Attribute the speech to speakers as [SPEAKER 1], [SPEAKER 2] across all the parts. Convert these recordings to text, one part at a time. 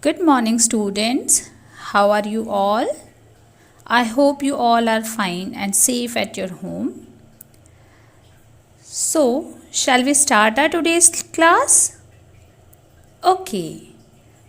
[SPEAKER 1] Good morning, students. How are you all? I hope you all are fine and safe at your home. So, shall we start our today's class? Okay.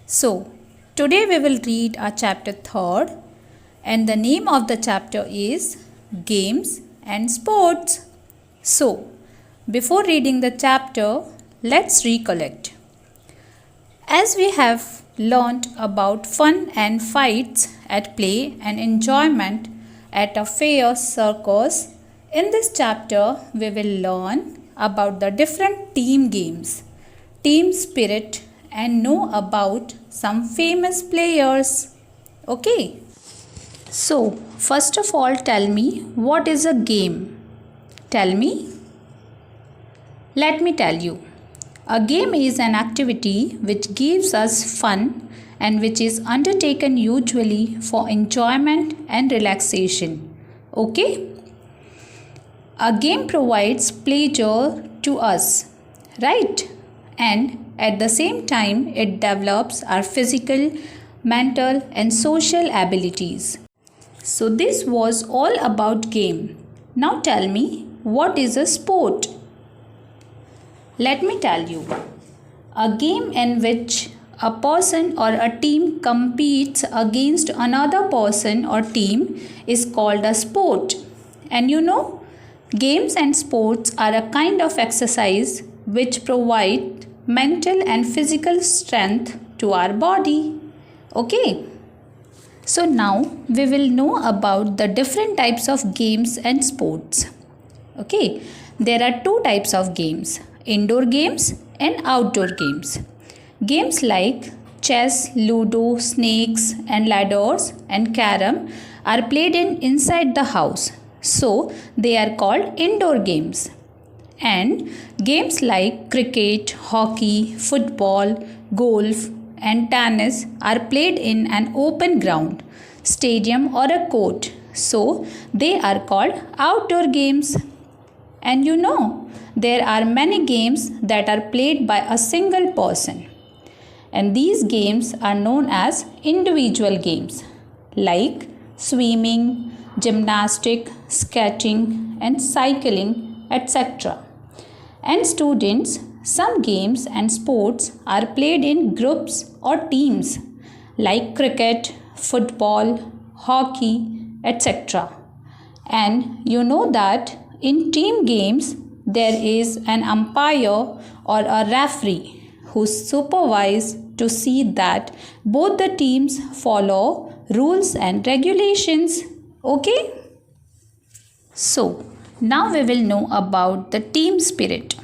[SPEAKER 1] So, today we will read our chapter 3rd, and the name of the chapter is Games and Sports. So, before reading the chapter, let's recollect. As we have learnt about fun and fights at play and enjoyment at a fair circus, in this chapter we will learn about the different team games, team spirit, and know about some famous players. Okay? So, first of all, tell me what is a game? Tell me. Let me tell you. A game is an activity which gives us fun and which is undertaken usually for enjoyment and relaxation. Okay? A game provides pleasure to us, right? And at the same time, it develops our physical, mental, and social abilities. So, this was all about game. Now, tell me, what is a sport? Let me tell you, a game in which a person or a team competes against another person or team is called a sport. And you know, games and sports are a kind of exercise which provide mental and physical strength to our body. Okay? So now we will know about the different types of games and sports. Okay? There are two types of games. Indoor games and outdoor games. Games like chess, ludo, snakes and ladders and carom are played inside the house. So they are called indoor games. And games like cricket, hockey, football, golf and tennis are played in an open ground, stadium or a court. So they are called outdoor games. And you know, there are many games that are played by a single person. And these games are known as individual games like swimming, gymnastics, sketching, and cycling, etc. And students, some games and sports are played in groups or teams like cricket, football, hockey, etc. And you know that in team games, there is an umpire or a referee who supervises to see that both the teams follow rules and regulations. Okay? So, now we will know about the team spirit.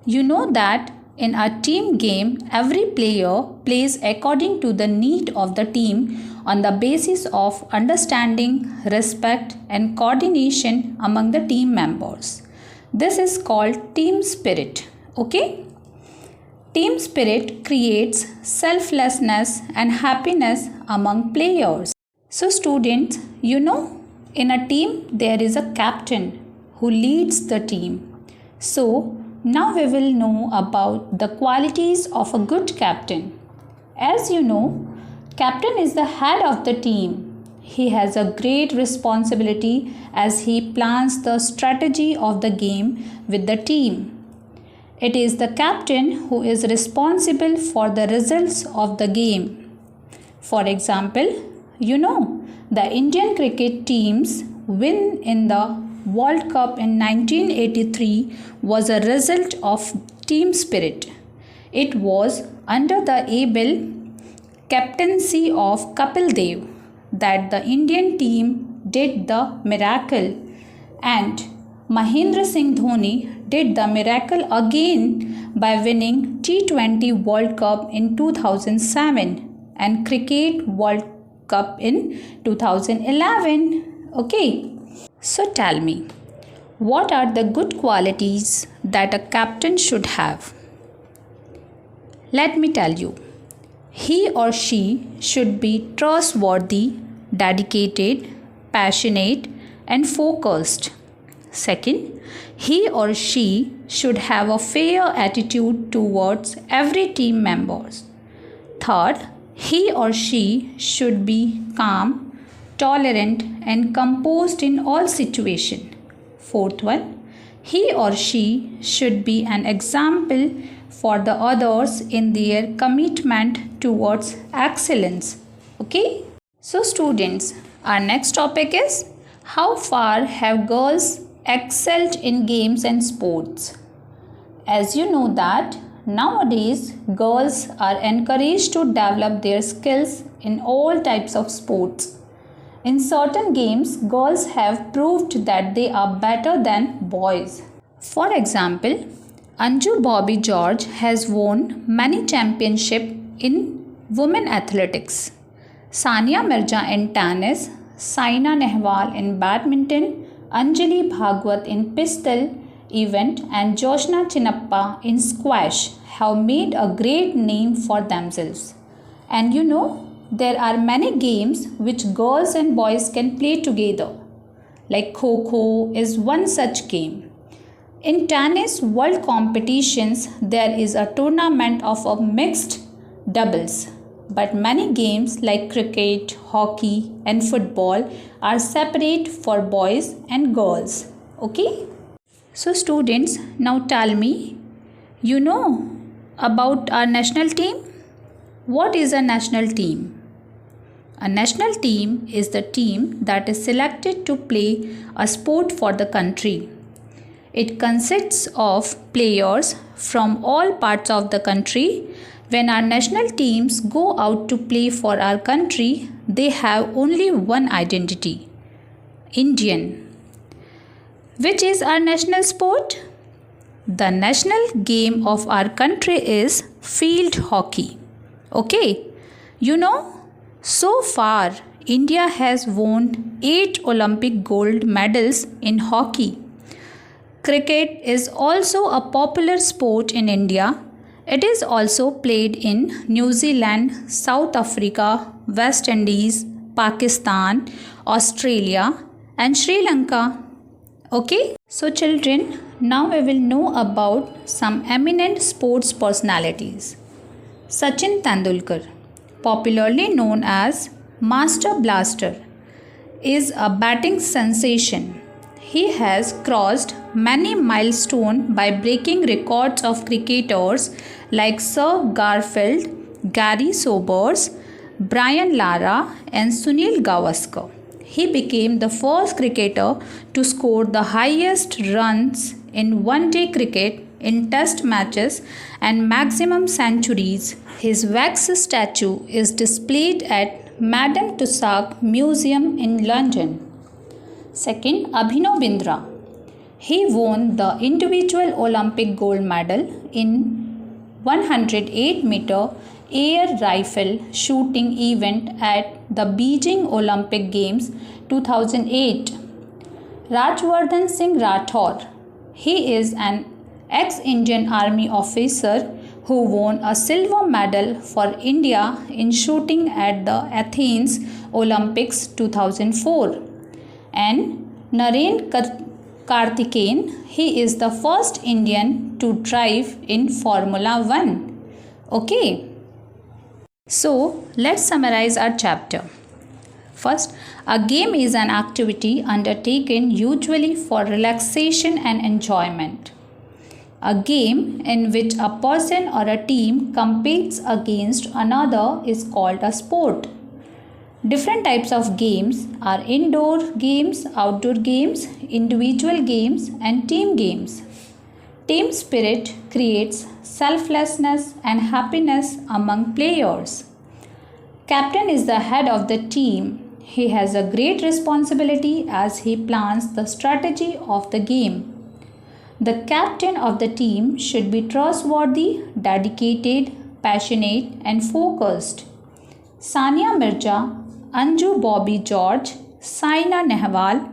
[SPEAKER 1] You know that in a team game, every player plays according to the need of the team on the basis of understanding, respect, and coordination among the team members. This is called team spirit. Okay? Team spirit creates selflessness and happiness among players. So, students, you know, in a team there is a captain who leads the team. So, now we will know about the qualities of a good captain. As you know, captain is the head of the team. He has a great responsibility as he plans the strategy of the game with the team. It is the captain who is responsible for the results of the game. For example, you know, the Indian cricket team's win in the World Cup in 1983 was a result of team spirit. It was under the able captaincy of Kapil Dev that the Indian team did the miracle, and Mahendra Singh Dhoni did the miracle again by winning T20 World Cup in 2007 and Cricket World Cup in 2011. Okay. So tell me, what are the good qualities that a captain should have? Let me tell you. He or she should be trustworthy, dedicated, passionate, and focused. Second, he or she should have a fair attitude towards every team member. Third, He or she should be calm, tolerant, and composed in all situations. Fourth one, he or she should be an example for the others in their commitment towards excellence. Okay? So, students, our next topic is how far have girls excelled in games and sports? As you know that nowadays girls are encouraged to develop their skills in all types of sports. In certain games, girls have proved that they are better than boys. For example, Anju Bobby George has won many championships in women athletics. Sania Mirza in tennis, Saina Nehwal in badminton, Anjali Bhagwat in pistol event and Joshna Chinappa in squash have made a great name for themselves. And you know, there are many games which girls and boys can play together. Like Kho-Kho is one such game. In tennis world competitions, there is a tournament of a mixed doubles. But many games like cricket, hockey, and football are separate for boys and girls. Okay? So, students, now tell me, you know about our national team? What is a national team? A national team is the team that is selected to play a sport for the country. It consists of players from all parts of the country. When our national teams go out to play for our country, they have only one identity: Indian. Which is our national sport? The national game of our country is field hockey. Okay, you know, so far India has won 8 Olympic gold medals in hockey. Cricket is also a popular sport in India. It is also played in New Zealand, South Africa, West Indies, Pakistan, Australia, and Sri Lanka. Okay, so children, now we will know about some eminent sports personalities. Sachin Tendulkar, popularly known as Master Blaster, is a batting sensation. He has crossed many milestones by breaking records of cricketers like Sir Garfield, Gary Sobers, Brian Lara, and Sunil Gavaskar. He became the first cricketer to score the highest runs in one-day cricket in test matches and maximum centuries. His wax statue is displayed at Madame Tussauds Museum in London. Second, Abhinav Bindra. He won the individual Olympic gold medal in 108-meter air rifle shooting event at the Beijing Olympic Games 2008. Rajwardhan Singh Rathore. He is an ex-Indian Army officer who won a silver medal for India in shooting at the Athens Olympics 2004. And Naren Karthikeyan, he is the first Indian to drive in Formula 1. Okay. So, let's summarize our chapter. First, a game is an activity undertaken usually for relaxation and enjoyment. A game in which a person or a team competes against another is called a sport. Different types of games are indoor games, outdoor games, individual games, and team games. Team spirit creates selflessness and happiness among players. Captain is the head of the team. He has a great responsibility as he plans the strategy of the game. The captain of the team should be trustworthy, dedicated, passionate, and focused. Sania Mirza, Anju Bobby George, Saina Nehwal,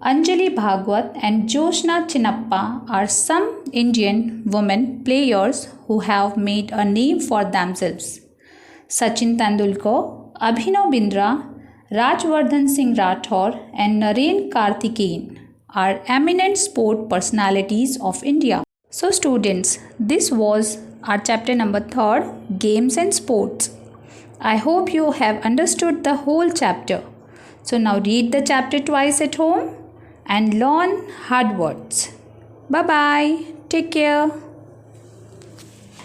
[SPEAKER 1] Anjali Bhagwat, and Joshna Chinappa are some Indian women players who have made a name for themselves. Sachin Tendulkar, Abhinav Bindra, Rajwardhan Singh Rathore, and Naren Karthikeyan are eminent sport personalities of India. So students, this was our chapter number 3, Games and Sports. I hope you have understood the whole chapter. So now read the chapter twice at home and learn hard words. Bye bye. Take care.